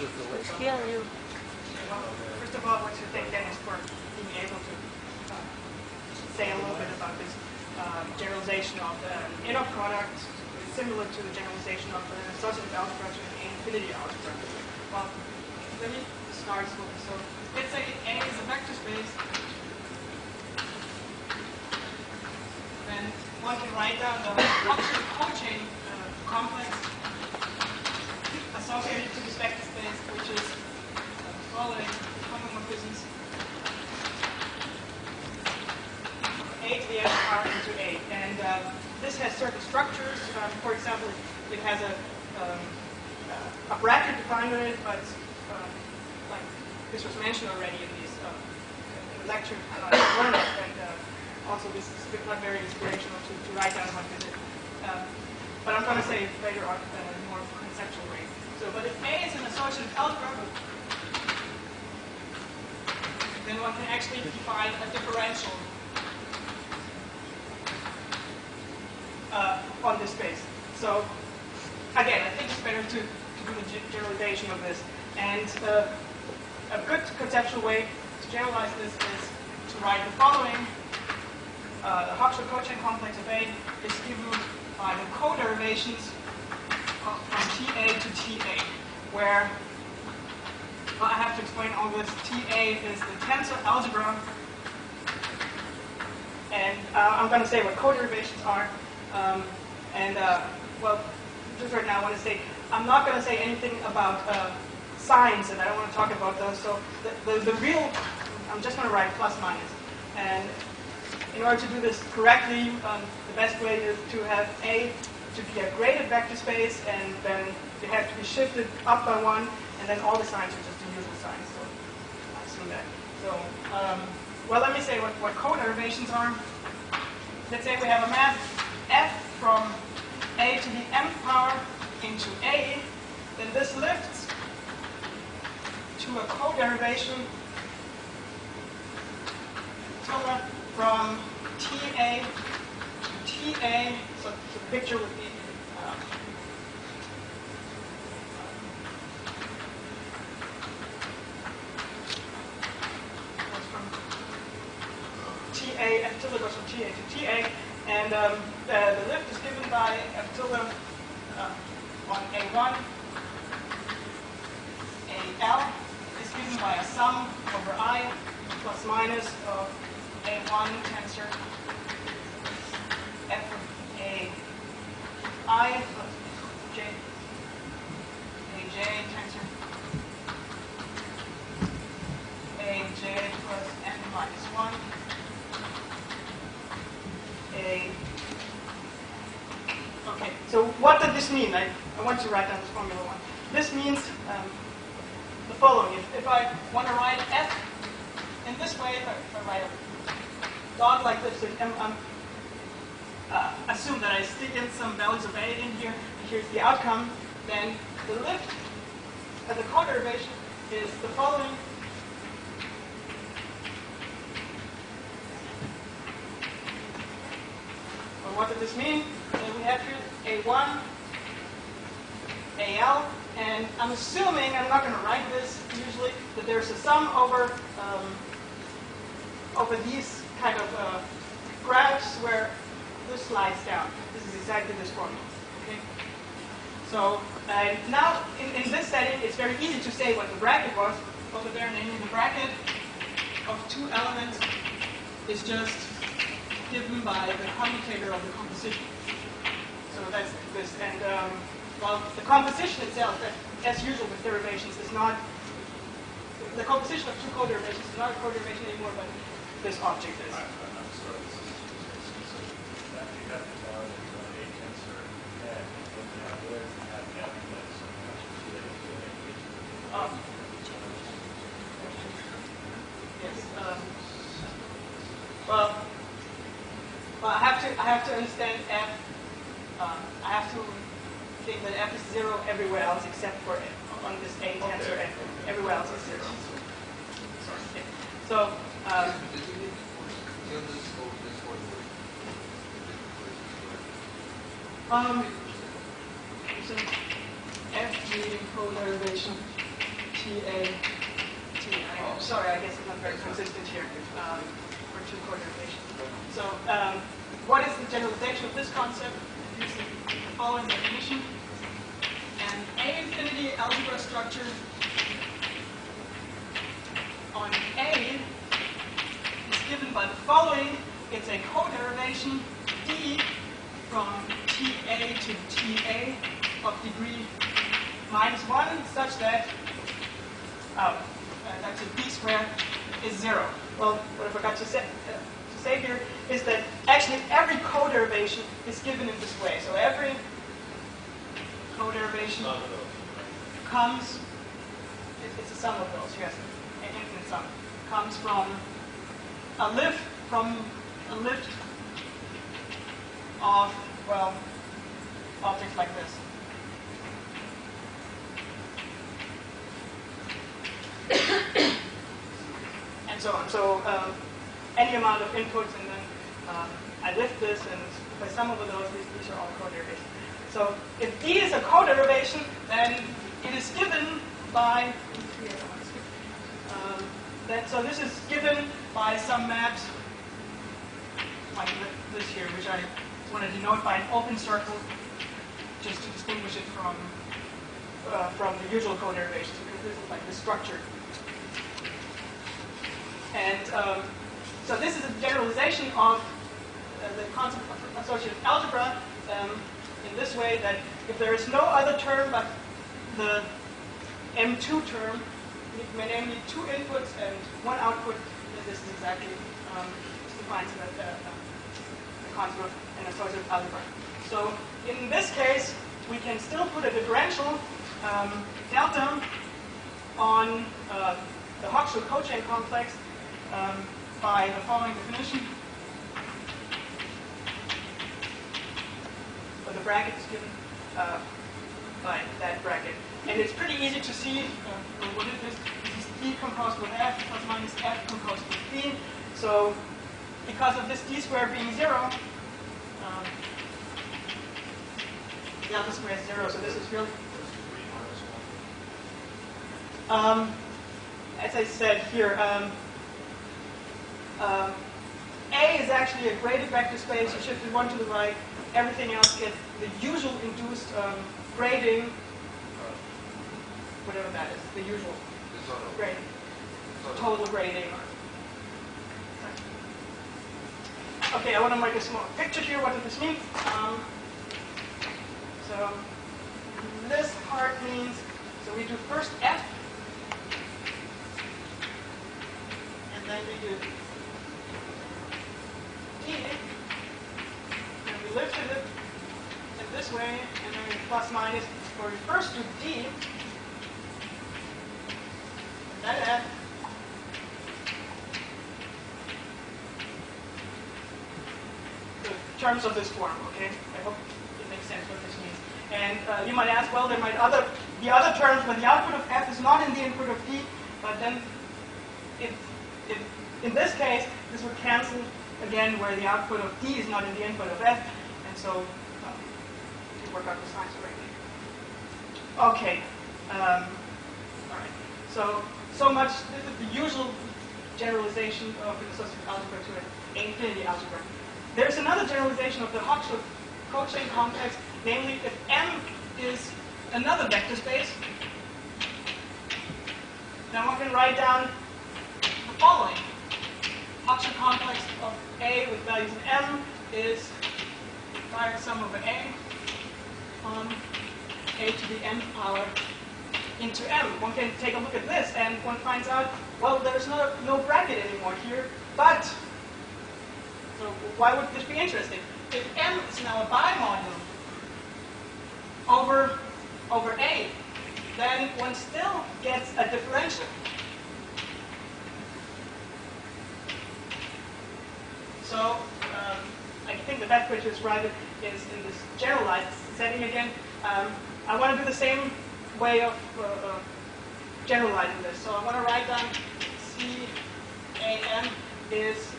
First of all, I want to thank Dennis for being able to say a little bit about this generalization of the inner product, similar to the generalization of an associative algebra to an infinity algebra. Well, let me start with this. So let's say A is a vector space. Then one can write down the optional cochain complex associated to this vector space, which is following homomorphisms A to the n power into A. And this has certain structures. For example, it has a bracket defined in it, but like this was mentioned already in these in the lecture learned it, and also this is not very inspirational to write down what this is. But I'm going to say it later on in a more conceptual way. So, but if A is an associative algebra, then one can actually define a differential on this space. So again, I think it's better to do the generalization of this. And a good conceptual way to generalize this is to write the following. The Hochschild cochain complex of A is given by the co-derivations from TA to TA, where I have to explain all this. TA is the tensor algebra, and I'm going to say what co-derivations are. Well, just right now I want to say, I'm not going to say anything about signs, and I don't want to talk about those. So the real, I'm just going to write plus minus. And in order to do this correctly, the best way is to have A to be a graded vector space, and then they have to be shifted up by one, and then all the signs are just the usual signs. So I assume that. So, well, let me say what co-derivations are. Let's say we have a map f from A to the m power into A, then this lifts to a co-derivation from TA to TA. So the picture would be from TA, f tilde goes from TA to TA, and the lift is given by f tilde on A1. AL is given by a sum over I plus minus of A1 tensor f of AI plus J AJ tensor AJ plus n minus 1 A. Okay, so what does this mean? I want to write down this formula one. This means the following. If I want to write f in this way, if I write a dot like this, and assume that I stick in some values of A in here, and here's the outcome, then the lift at the co-derivation is the following. Well, what does this mean? We have here A1, AL, and I'm assuming, I'm not going to write this usually, that there's a sum over these kind of graphs where this slides down. This is exactly this formula. Okay? So now in this setting, it's very easy to say what the bracket was over there, namely the bracket of two elements is just given by the commutator of the composition. So that's this. And well, the composition itself, as usual with derivations, is not the composition of two co-derivations is not a co-derivation anymore, but this object is. I'm sorry, this is that you have to tell it a tensor n, and now where you have f that's yes. Well, I have to understand f. I have to think that f is 0 everywhere else except for on this A tensor f. Everywhere else is 0. Sorry. Okay. So. So f being co-derivation TA, T. Sorry, I guess I'm not very consistent here for two co-derivations. So what is the generalization of this concept? Using the following definition. An A-infinity algebra structure on A is given by the following. It's a co-derivation D from TA to TA of degree -1 such that that's a D squared is 0. Well, what I forgot to say here is that actually every co-derivation is given in this way. So every co-derivation comes, it's a sum of those, yes, an infinite sum, comes from a lift of, well, objects like this. And so on. So any amount of inputs, and then I lift this, and if I sum over those, these are all co-derivations. So if D is a co-derivation, then it is given by, so this is given by some maps, like this here, which I want to denote by an open circle, just to distinguish it from the usual co-derivations, because this is like the structure. And so this is a generalization of the concept of associative algebra in this way, that if there is no other term but the M2 term, namely 2 inputs and 1 output, then this is exactly defines the concept of an associative algebra. So in this case, we can still put a differential delta on the Hochschild cochain complex by the following definition. So the bracket is given by that bracket. And it's pretty easy to see what it is. This is D composed with F plus minus F composed with D. So because of this D squared being 0, delta squared is 0. So this is really, as I said here, A is actually a graded vector space. You shift it 1 to the right. Everything else gets the usual induced grading, whatever that is, the usual grading, total grading. Okay, I want to make a small picture here. What does this mean? So this part means, so we do first F, and then we do D, and we lifted it in this way, and then we plus minus, where we first do D, and then F, in terms of this form, okay? I hope it makes sense what this means. And you might ask, well, there might be other terms where the output of F is not in the input of D, but then if in this case, this would cancel again where the output of D is not in the input of F, and so you work out the signs already. Okay. All right. So much, this is the usual generalization of an associative algebra to an A-infinity algebra. There's another generalization of the Hochschild cochain complex, namely if M is another vector space, then one can write down the following. Hochschild complex of A with values in M is direct sum over A on A to the n power into M. One can take a look at this and one finds out, well, there's no bracket anymore here, but so why would this be interesting? If M is now a bimodule over A, then one still gets a differential. So I think the best way to describe it is in this generalized setting again. I want to do the same way of generalizing this. So I want to write down CAM is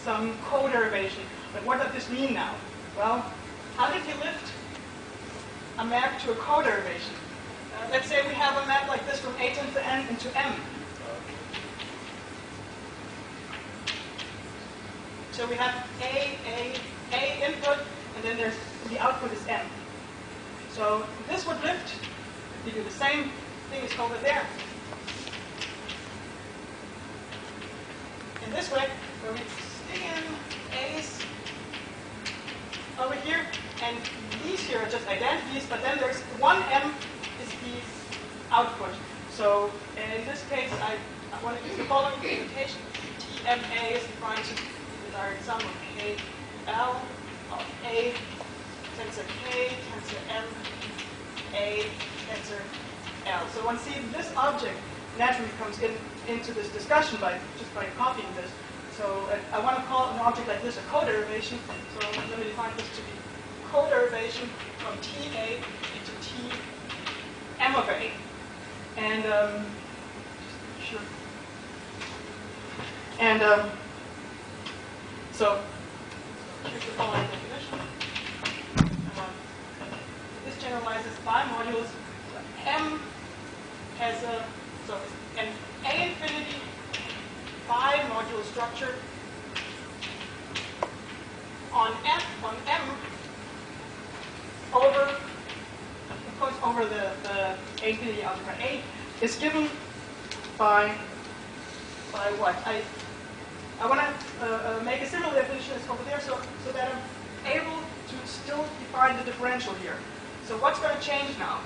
some co-derivation. But what does this mean now? Well, how did you lift a map to a co-derivation? Let's say we have a map like this from A to the n into m. So we have A input, and then there's the output is m. So this would lift, if you do the same thing as over there. In this way, where we stick in A's over here, and these here are just identities, but then there's one m is the output. So in this case, I want to use the following notation. TMA is defined to the direct sum of KL of A tensor K tensor M A tensor L. So one sees this object naturally comes into this discussion just by copying this. So I want to call an object like this a coderivation. So let me define this to be coderivation from TA into Tm of A. And sure. And so here's the following definition. This generalizes bimodules. So M has an A infinity bimodule structure on M over, of course, over the A infinity algebra A is given by what? I want to make a similar definition as over there, so that I'm able to still define the differential here. So what's going to change now?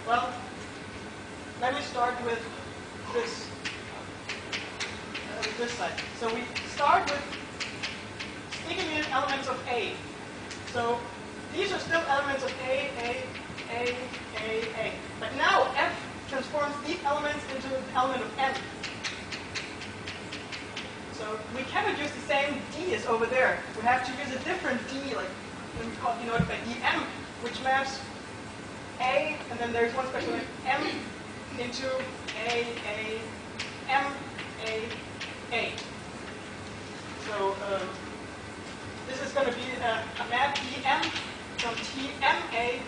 Well, let me start with this side. So we start with sticking in elements of A. So these are still elements of A. But now F transforms these elements into an element of M. So we cannot use the same D as over there. We have to use a different D, like we call denoted by dm, which maps A, and then there's one special M into M, A. So this is going to be a map dm from TMA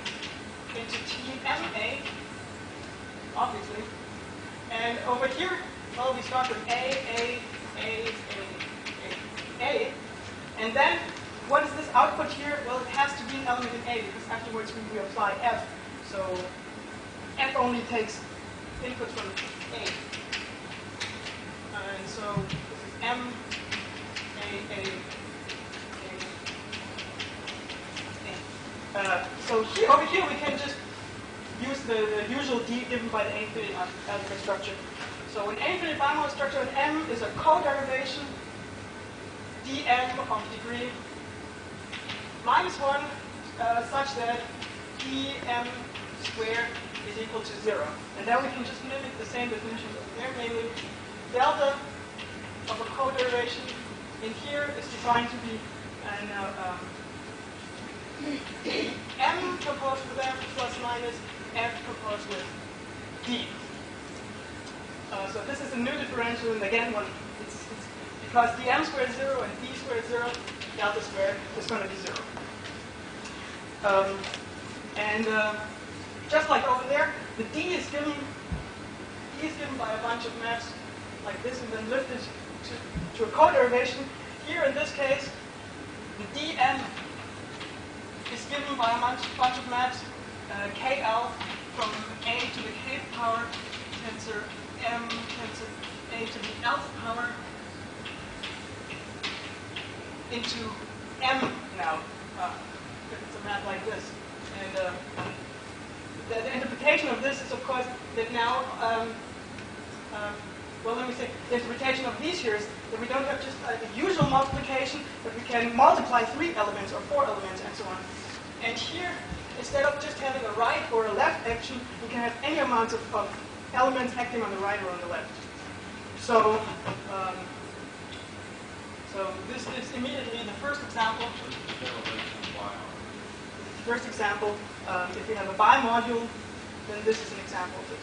into TMA, obviously. And over here, well, we start with A. And then, what is this output here? Well, it has to be an element in A, because afterwards we apply F. So F only takes inputs from A. And so this is M, A. So here, over here we can just use the usual D given by the A infinity algebra structure. So an A infinity bimodal structure of M is a coderivation dm of degree minus 1 such that dm squared is equal to 0. And then we can just mimic the same definitions over there, namely delta of a coderivation in here is defined to be M proposed with M plus minus F proposed with D. So this is a new differential, and again, it's because dm squared is 0 and d squared is 0, delta squared is going to be 0. And just like over there, the d is given by a bunch of maps like this, and then lifted to a coderivation. Here, in this case, the dm is given by a bunch of maps, KL from A to the kth power tensor M tensor A to the lth power into M now, if it's a map like this. And the interpretation of this is, of course, that now, well, let me say, the interpretation of these here is that we don't have just the usual multiplication, but we can multiply 3 elements or 4 elements and so on. And here, instead of just having a right or a left action, we can have any amount of elements acting on the right or on the left. So, so this is immediately the first example. First example, if we have a bimodule, then this is an example of it.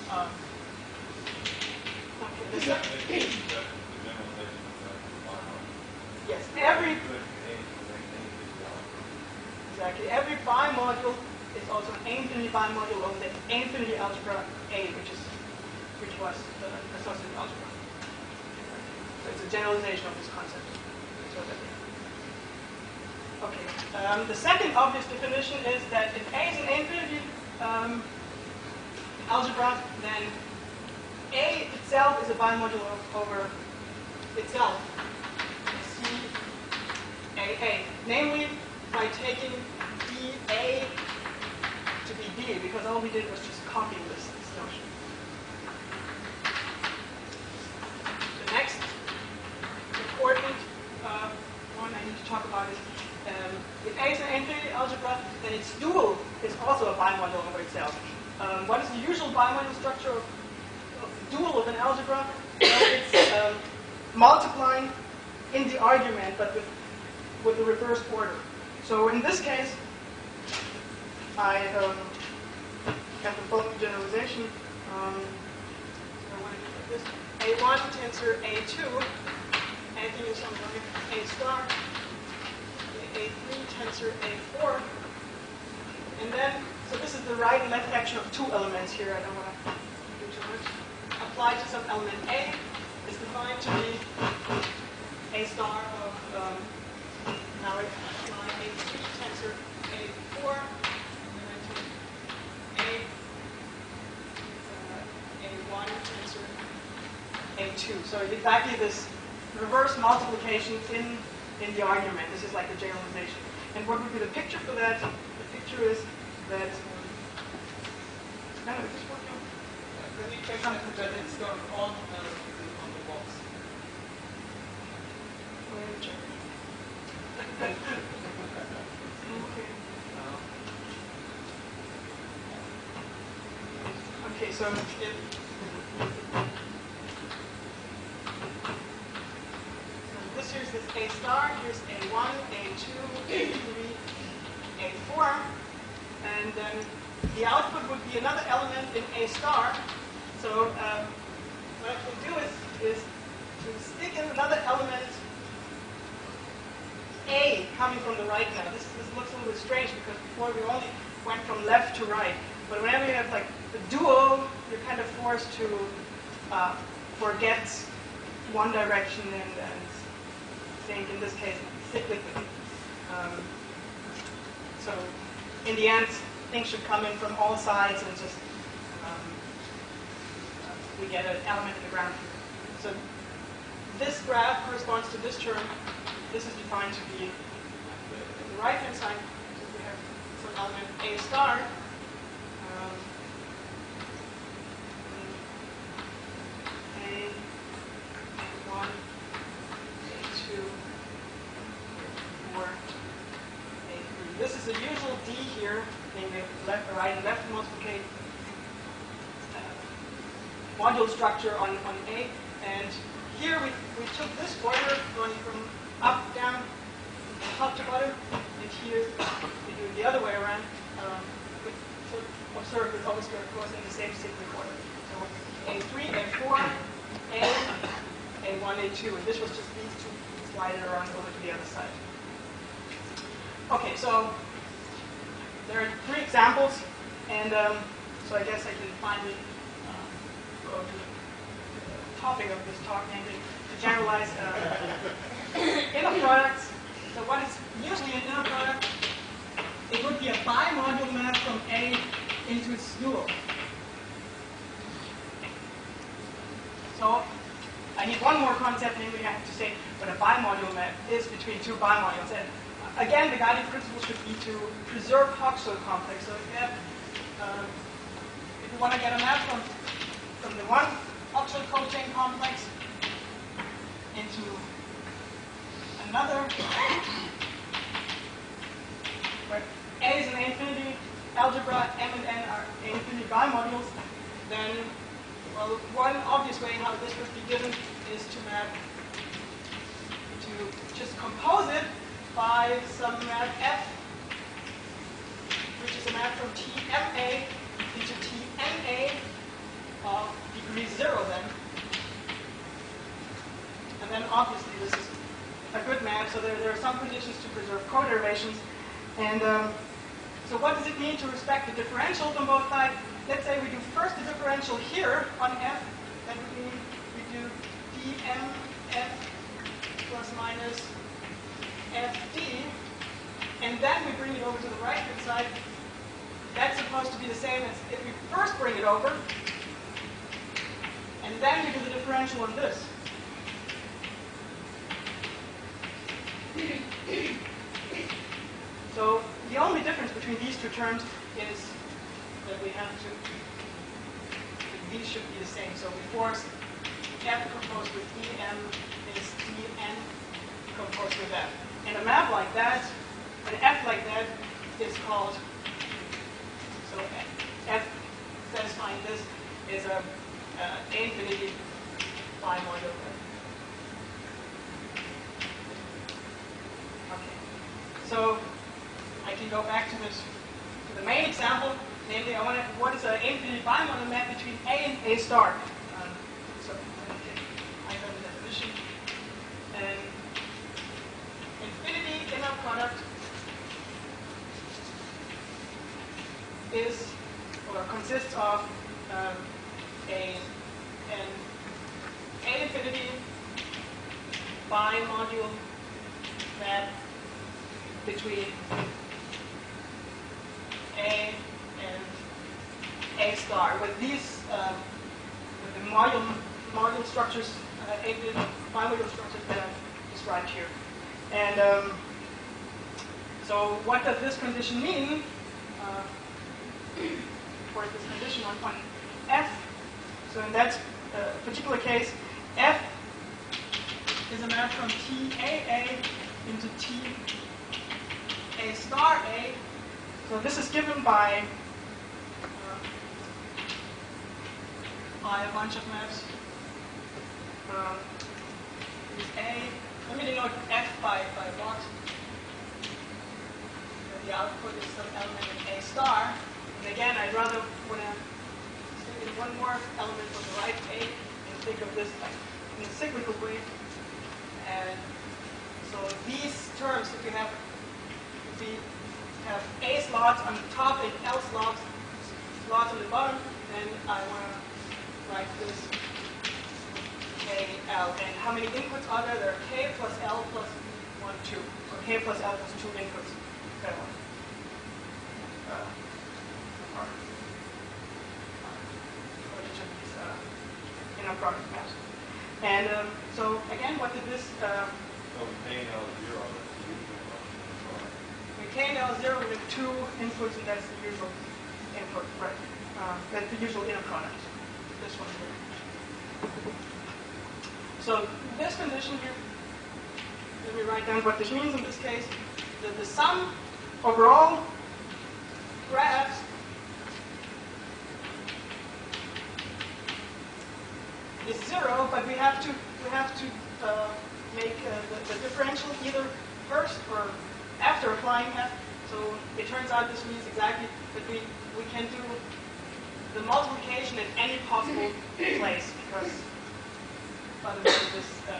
So, okay, this yes, every bimodule is also an A-infinity bimodule of the A-infinity algebra A, which was the associative algebra. So it's a generalization of this concept. Okay. The second obvious definition is that if A is an A-infinity algebra, then A itself is a bimodule over itself, CAA. Namely, by taking DA to be D, because all we did was just copy this notion. The next important one I need to talk about is if A is an infinity algebra, then its dual is also a bimodule over itself. What is the usual bimodule structure of the dual of an algebra? Well, it's multiplying in the argument, but with the reversed order. So in this case, I have the following generalization. I want to do this. A1 tensor A2, anything is on A star. A3 tensor A4. And then, so this is the right and left action of two elements here. I don't want to do too much. Applied to some element A is defined to be A star of, now I apply A3 tensor A4, and then I take A1 tensor A2. So exactly this reverse multiplication in the argument. This is like a generalization. And what would be the picture for that? The picture is that, no, just working. Can you check that it's got on the box? Okay, so this here's this A star, here's A1, A2, A3, A4, and then the output would be another element in A star. So what I can do is to stick in another element A coming from the right now. This looks a little bit strange because before we only went from left to right. But whenever you have like a duo, you're kind of forced to forget one direction and think, in this case, cyclically. So in the end, things should come in from all sides and just we get an element in the ground here. So this graph corresponds to this term. This is defined to be the right-hand side. So we have some element A star. A1, A2, A4, A3. This is the usual D here, namely left, right, and left multiplication module structure on A. And here we took this order going from up, down, top to bottom, and here we do it the other way around. So observe this always goes in the same cyclic order. So A3, A4, A, A1, A2, and this was just these two slided around over to the other side. Okay, so there are three examples, and so I guess I can finally go to the topic of this talk, namely to generalize inner products. So what is usually an inner product? It would be a bimodule map from A into its dual. So I need one more concept, namely I have to say what a bimodule map is between two bimodules. And again, the guiding principle should be to preserve Hoxo complex. So if you want to get a map from the one Hoxo cochain complex into another, where A is an infinity algebra, M and N are infinity bimodules, then, well, one obvious way how this would be given is to map, to just compose it by some map F, which is a map from TMA into TNA of degree 0 then. And then obviously this is a good map, so there are some conditions to preserve co-derivations. And So what does it mean to respect the differentials on both sides? Let's say we do first the differential here on f. That would mean we do dmf plus minus fd. And then we bring it over to the right-hand side. That's supposed to be the same as if we first bring it over. And then we do the differential on this. So the only difference between these two terms is that we have to, these should be the same. So before f composed with em is dn composed with f. And a map like that, an f like that is called, so f satisfying this is a infinity bimodular. Okay. So I can go back to this, to the main example. Namely, I want to, what is an infinity bimodular map between A and A star? So I got the definition. And infinity inner product is, or consists of an A infinity bimodule map between A and A star with these with the module structures, bimodule structures that I've described here. And so what does this condition mean? For this condition on f. So in that particular case, f is a map from TAA into TA star A. So this is given by a bunch of maps. Is A. Let me denote f by what? The output is some element in A star. And again, I'd rather want to stick in one more element on the right A and think of this in a cyclical way. And so these terms, if we have A slots on the top and L slots on the bottom, then I want to write this K, L. And how many inputs are there? There are K plus L plus 1, 2. Or K plus L plus 2 inputs. That one. Inner product maps. And so again, what did this? So retain L0. Retain L0 with 2 inputs, and that's the usual input, right? That's the usual inner product. This one here. So this condition here, let me write down what this means in this case. The sum overall graphs is 0, but we have to make the differential either first or after applying f. So it turns out this means exactly that we can do the multiplication in any possible place, because otherwise the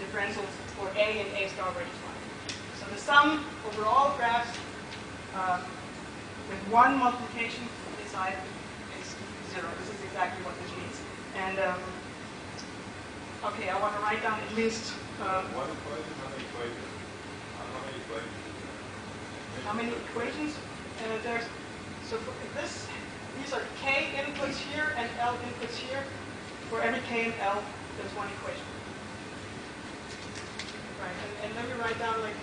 differentials for A and A star were just 1. So the sum over all graphs with one multiplication inside is 0. This is exactly what this means. And okay, I want to write down at least One equation, how many equations? How many equations? There's so for this, these are K inputs here and L inputs here. For every K and L, there's one equation. Right, and let me write down like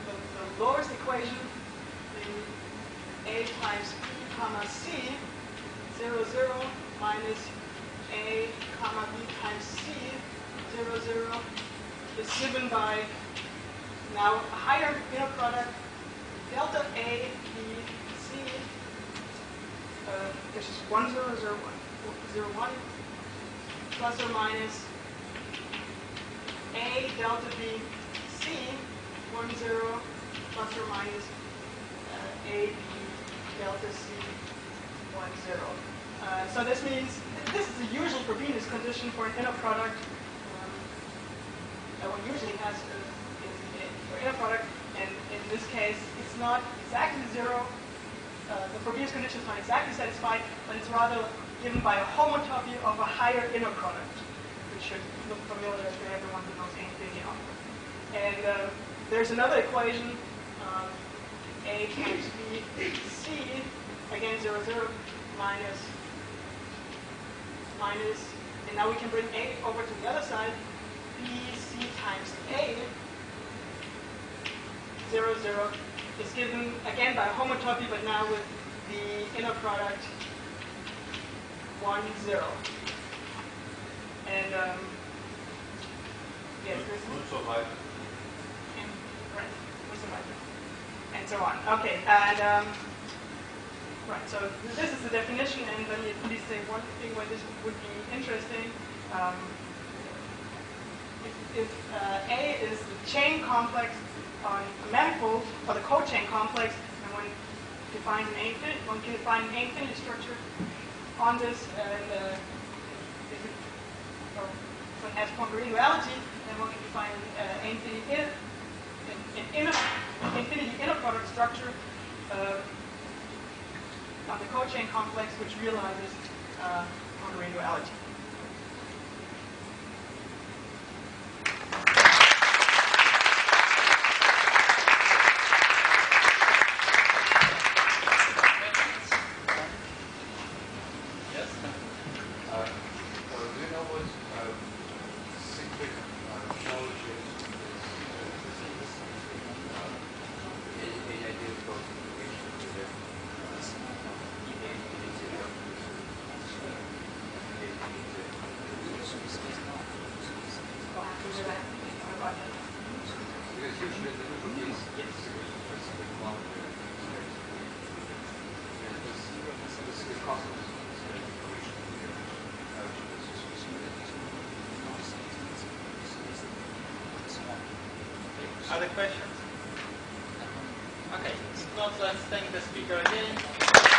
the lowest equation, the A times B comma C, 0, 0 minus A comma B times C, 0, 0, is given by now a higher inner product, delta A, B, C, which is 1, 0, 0, 1, 0, 1, plus or minus A delta B, C, 1, 0, plus or minus A, B, delta C, 1, 0. So this means, this is the usual for Venus condition for an inner product that one usually has for inner product, and in this case, it's not exactly 0. The Frobenius condition is not exactly satisfied, but it's rather given by a homotopy of a higher inner product, which should look familiar to everyone who knows anything else. And there's another equation, A times B C, again 0, 0, minus, and now we can bring A over to the other side, B C times A, 0, 0, is given again by a homotopy, but now with the inner product 1, 0. And yes, this is right, and so on. Okay, and right. So this is the definition, and let me please say one thing where this would be interesting. If A is the chain complex on a manifold, or the cochain complex, and one can find an A-infinity structure on this, and if one has congruency, then one can define an infinity inner product structure on the cochain complex, which realizes congruency. Other questions? Okay, if not, let's thank the speaker again.